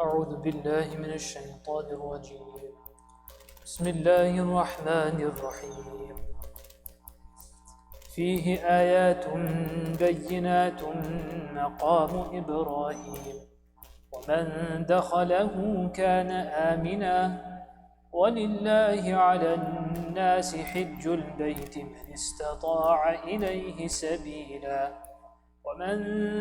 أعوذ بالله من الشيطان الرجيم بسم الله الرحمن الرحيم فيه آيات بينات مقام إبراهيم ومن دخله كان آمنا ولله على الناس حج البيت من استطاع إليه سبيلا ومن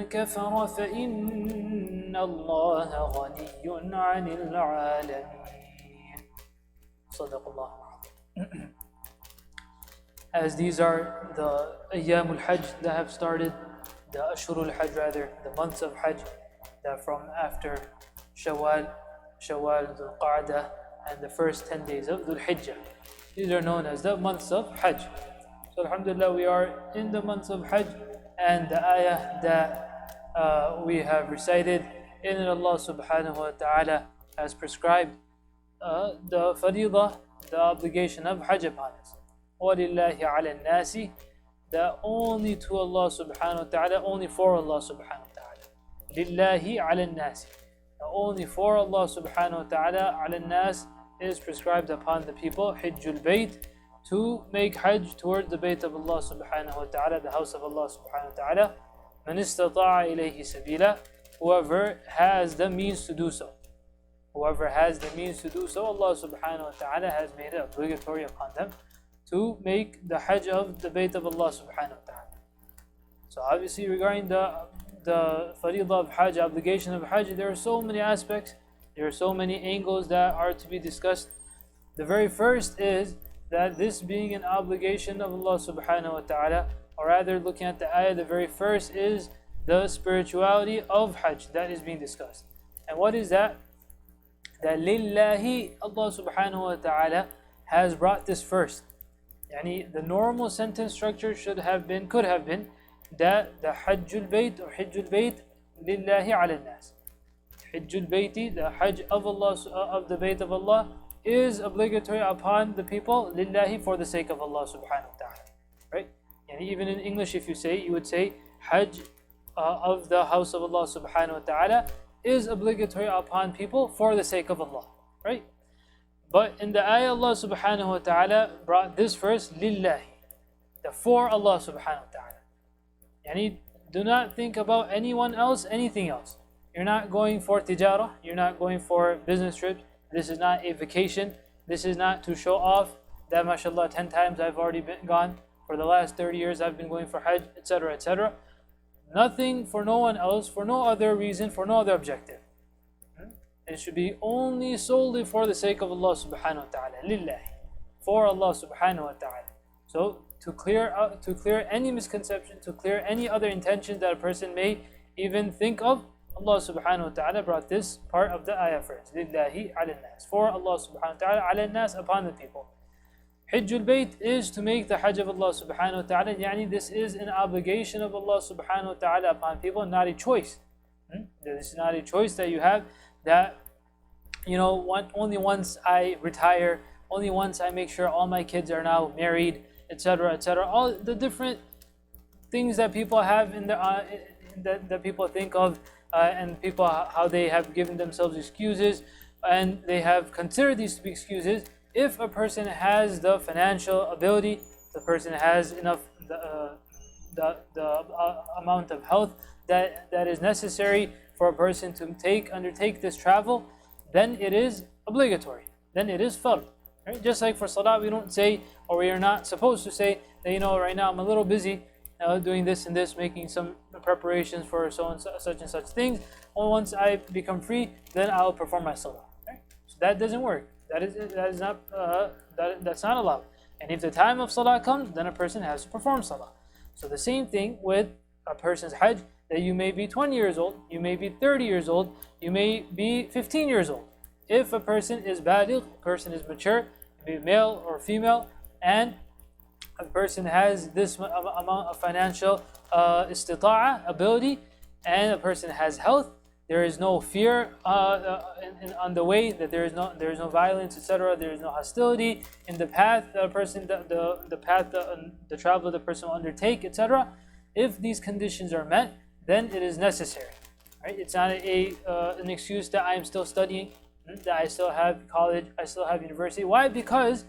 كفر فإن الله غني عن العالمين. صدق الله العظيم. As these are the Ayyamul Hajj that have started, the Ashurul Hajj rather, the months of Hajj that from after Shawwal, Dhul Qa'dah, and the first 10 days of Dhul Hijjah. These are known as the months of Hajj. So Alhamdulillah, we are in the months of Hajj, and the ayah that we have recited, in it Allah subhanahu wa ta'ala has prescribed the faridah, the obligation of Hajj upon us. وَلِلَّهِ عَلَى النَّاسِ, that only to Allah subhanahu wa ta'ala, only for Allah subhanahu wa ta'ala. لِلَّهِ عَلَى النَّاسِ, only for Allah subhanahu wa ta'ala, عَلَى النَّاسِ is prescribed upon the people, Hijjul Bayt, to make Hajj towards the Bayt of Allah subhanahu wa ta'ala, the house of Allah subhanahu wa ta'ala. مَنِ اسْتَطَاعَ إِلَيْهِ سَبِيلًا, whoever has the means to do so. Whoever has the means to do so, Allah subhanahu wa ta'ala has made it obligatory upon them to make the Hajj of the Bayt of Allah subhanahu wa ta'ala. So obviously regarding the faridah of Hajj, obligation of Hajj, there are so many aspects, there are so many angles that are to be discussed. The very first is that this being an obligation of Allah subhanahu wa ta'ala, or rather looking at the ayah, the very first is the spirituality of Hajj that is being discussed. And what is that? That lillahi, Allah subhanahu wa ta'ala has brought this first. Yani the normal sentence structure could have been that the Hajjul Bayt or Hijjul Bayt lillahi ala nas. Hijjul Bayti, the Hajj of Allah, of the Bayt of Allah, is obligatory upon the people, lillahi, for the sake of Allah subhanahu wa ta'ala. Right? And even in English, if you would say Hajj of the house of Allah subhanahu wa ta'ala is obligatory upon people for the sake of Allah. Right? But in the ayah, Allah subhanahu wa ta'ala brought this verse, lillahi, the for Allah subhanahu wa ta'ala. Yani, do not think about anyone else, anything else. You're not going for tijara, you're not going for business trips. This is not a vacation. This is not to show off that mashallah 10 times I've already been gone. For the last 30 years I've been going for Hajj, etc., etc. Nothing for no one else, for no other reason, for no other objective. It should be only solely for the sake of Allah subhanahu wa ta'ala. Lillahi. For Allah subhanahu wa ta'ala. So to clear any misconception, to clear any other intention that a person may even think of, Allah subhanahu wa ta'ala brought this part of the ayah first. Lillahi ala nas. For Allah subhanahu wa ta'ala, ala nas, upon the people. Hijjul Bayt is to make the Hajj of Allah subhanahu wa ta'ala. Yani this is an obligation of Allah subhanahu wa ta'ala upon people, not a choice. This is not a choice that you have, that only once I retire, only once I make sure all my kids are now married, etc., etc. All the different things that people have in that people think of, and people how they have given themselves excuses, and they have considered these to be excuses. If a person has the financial ability, the person has enough the amount of health that is necessary for a person to undertake this travel, then it is obligatory. Then it is fard. Right? Just like for salah, we don't say, or we are not supposed to say that right now I'm a little busy doing this and this, making some preparations for so and such and such things. Once I become free, then I'll perform my salah. Right? So that doesn't work. That's not allowed. And if the time of salah comes, then a person has to perform salah. So the same thing with a person's Hajj, that you may be 20 years old, you may be 30 years old, you may be 15 years old. If a person is baligh, a person is mature, be male or female, and a person has this amount of financial istita'a, ability, and a person has health, there is no fear on the way, that there is no violence, etc. There is no hostility in the path that a person, the travel the person will undertake, etc. If these conditions are met, then it is necessary. right? It's not an excuse that I am still studying, that I still have college, I still have university. Why? Because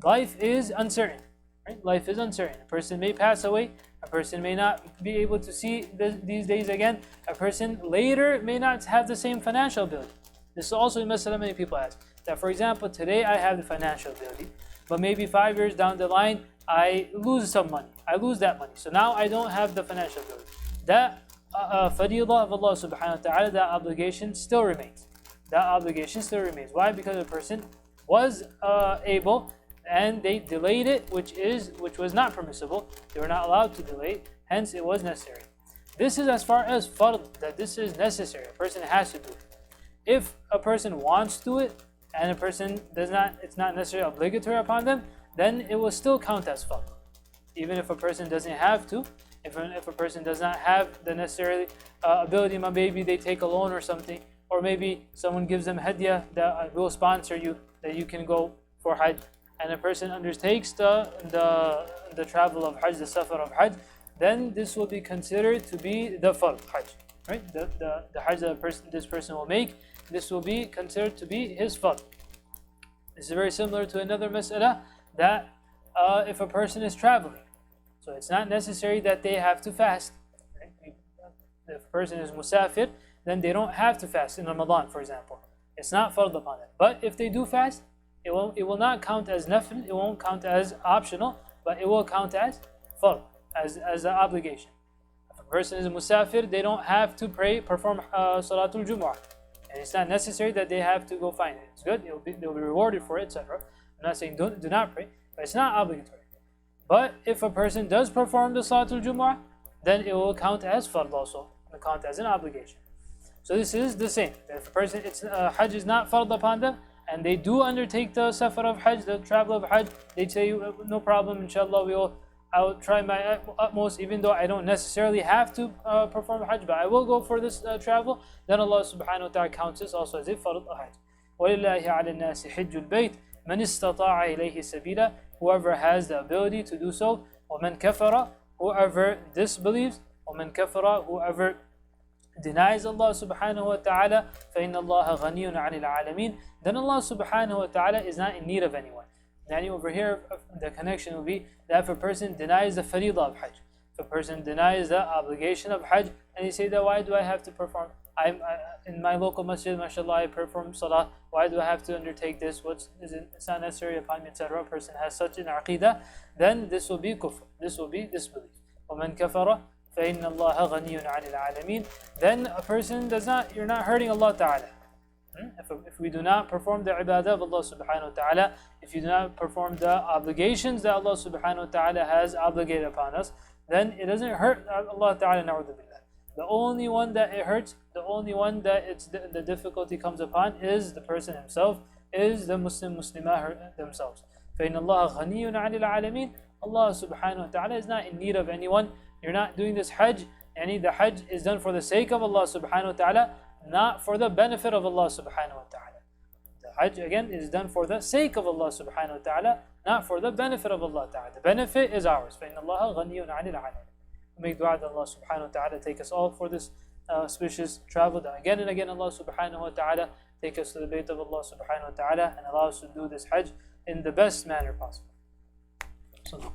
life is uncertain, right? Life is uncertain. A person may pass away. A person may not be able to see these days again. A person later may not have the same financial ability. This is also a masala many people ask. That, for example, today I have the financial ability, but maybe 5 years down the line, I lose some money. I lose that money. So now I don't have the financial ability. That fadilah of Allah subhanahu wa ta'ala, that obligation still remains. That obligation still remains. Why? Because a person was able and they delayed it, which was not permissible. They were not allowed to delay, hence it was necessary. This is as far as fard, that this is necessary. A person has to do it. If a person wants to do it and a person does not, it's not necessarily obligatory upon them, then it will still count as fard. Even if a person doesn't have to, if a person does not have the necessary ability, maybe they take a loan or something, or maybe someone gives them hadiyah that will sponsor you, that you can go for Hajj, and a person undertakes the travel of Hajj, the safar of Hajj, then this will be considered to be the fard Hajj, right? The Hajj that this person will make, this will be considered to be his fard. This is very similar to another mas'ala, that if a person is traveling, so it's not necessary that they have to fast. Right? If a person is musafir, then they don't have to fast in Ramadan, for example. It's not fard upon them. But if they do fast, it will not count as nafil, it won't count as optional, but it will count as fard, as an obligation. If a person is a musafir, they don't have to perform Salatul Jumu'ah. And it's not necessary that they have to go find it. It's good, they'll be rewarded for it, etc. I'm not saying do not pray, but it's not obligatory. But if a person does perform the Salatul Jumu'ah, then it will count as fard also, it will count as an obligation. So this is the same. If a person, Hajj is not fard upon them, and they do undertake the safar of Hajj, the travel of Hajj, they say, no problem, inshallah, I'll try my utmost, even though I don't necessarily have to perform Hajj, but I will go for this travel, then Allah subhanahu wa ta'ala counts this also as a fard Hajj. وَلِلَّهِ عَلَى النَّاسِ حِجُّ الْبَيْتِ مَنِ اسْتَطَاعَ إِلَيْهِ سَبِيلًا, whoever has the ability to do so, وَمَنْ كَفَرَ, whoever disbelieves, وَمَنْ كَفَرَ, whoever denies Allah subhanahu wa ta'ala, فَإِنَّ اللَّهَ غَنِيٌّ عَنِ الْعَالَمِينَ, then Allah subhanahu wa ta'ala is not in need of anyone. And over here, the connection will be that if a person denies the faridah of Hajj, if a person denies the obligation of Hajj, and he say that, why do I have to perform? In my local masjid, mashallah, I perform salah, why do I have to undertake this? It's not necessary upon me, etc. A person has such an aqidah, then this will be kufr, this will be disbelief. وَمَنْ كَفَرَ فَإِنَّ اللَّهَ غَنِيٌّ عَنِ الْعَالَمِينَ, then a person you're not hurting Allah ta'ala. If we do not perform the ibadah of Allah subhanahu wa ta'ala, if you do not perform the obligations that Allah subhanahu wa ta'ala has obligated upon us, then it doesn't hurt Allah ta'ala, na'udhu billah. The only one that it hurts, the only one that the difficulty comes upon is the person himself, is the Muslimah themselves. فَإِنَّ اللَّهَ غَنِيٌّ عَنِ الْعَالَمِينَ, Allah subhanahu wa ta'ala is not in need of anyone. You're not doing this Hajj, the Hajj is done for the sake of Allah subhanahu wa ta'ala, not for the benefit of Allah subhanahu wa ta'ala. The Hajj again is done for the sake of Allah subhanahu wa ta'ala, not for the benefit of Allah ta'ala. The benefit is ours. فَإِنَّ اللَّهَ غَنِيٌّ عَنِ الْعَالَمِينَ. We make dua that Allah subhanahu wa ta'ala take us all for this auspicious travel, that again and again Allah subhanahu wa ta'ala take us to the Bayt of Allah subhanahu wa ta'ala and allow us to do this Hajj in the best manner possible. So